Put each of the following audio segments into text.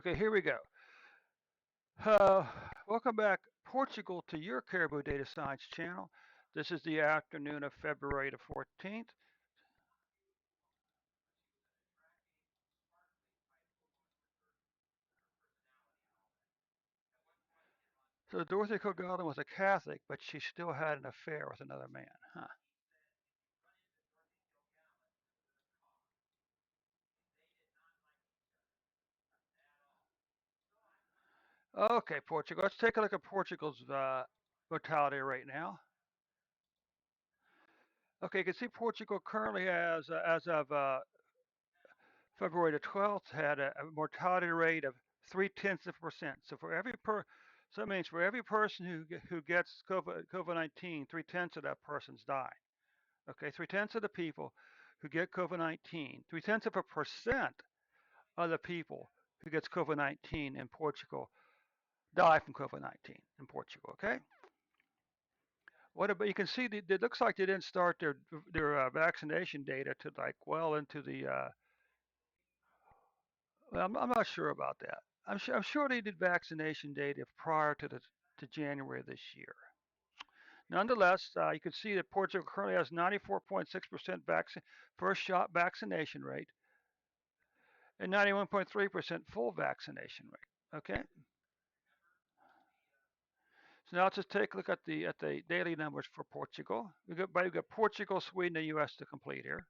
Okay, here we go. Uh, Welcome back, Portugal, to your Caribou Data Science channel. This is the afternoon of February the 14th. So Dorothy Kogalden was a Catholic, but she still had an affair with another man. Huh. Okay, Portugal. Let's take a look at Portugal's mortality rate now. Okay, you can see Portugal currently has, as of February the 12th, had a mortality rate of 0.3%. So that means for every person who gets COVID-19, 3/10 of that person's dying. Okay, 3/10 of the people who get COVID-19, 3/10 of a percent of the people who gets COVID-19 in Portugal die from COVID-19 in Portugal. Okay, what about you can see it looks like they didn't start their vaccination data to like well into the well, I'm not sure about that. I'm sure they did vaccination data prior to January of this year. Nonetheless, you can see that Portugal currently has 94.6% first shot vaccination rate and 91.3% full vaccination rate. Okay, so now let's just take a look at the daily numbers for Portugal. We've got Portugal, Sweden, and U.S. to complete here.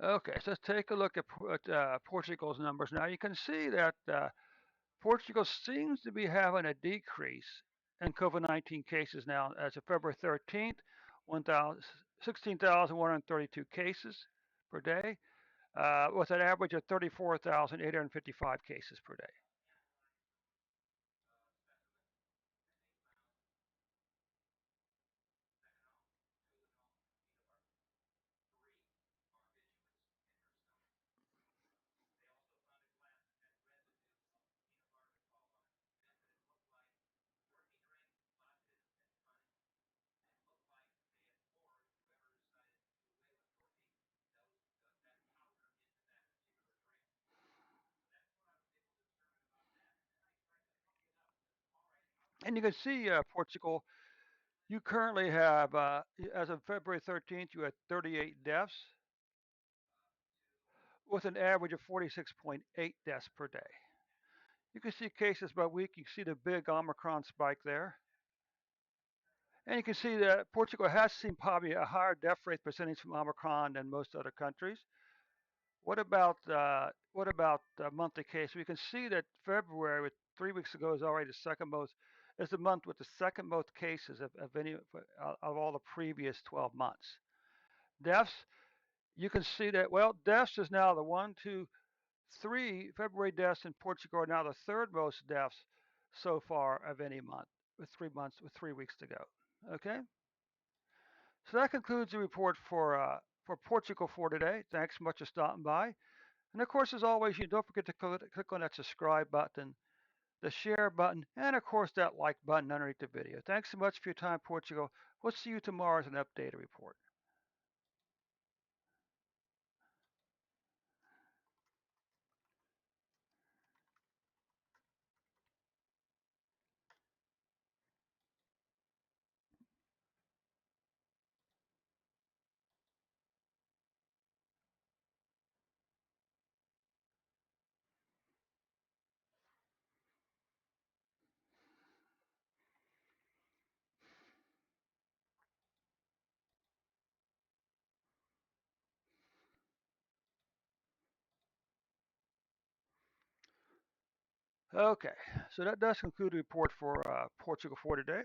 Okay, so let's take a look at Portugal's numbers. Now you can see that Portugal seems to be having a decrease in COVID-19 cases now as of February 13th, 16,132 cases per day, with an average of 34,855 cases per day. And you can see Portugal, you currently have, as of February 13th, you had 38 deaths with an average of 46.8 deaths per day. You can see cases by week. You can see the big Omicron spike there. And you can see that Portugal has seen probably a higher death rate percentage from Omicron than most other countries. What about monthly case? We can see that February, 3 weeks ago, is already the second most. Is the month with the second most cases of any of all the previous 12 months. Deaths, you can see that. Well, deaths is now the one, two, three. February deaths in Portugal are now the third most deaths so far of any month, with 3 months, with 3 weeks to go. Okay. So that concludes the report for Portugal for today. Thanks so much for stopping by. And of course, as always, you don't forget to click on that subscribe button, the share button, and of course that like button underneath the video. Thanks so much for your time, Portugal. We'll see you tomorrow as an updated report. Okay, so that does conclude the report for Portugal for today.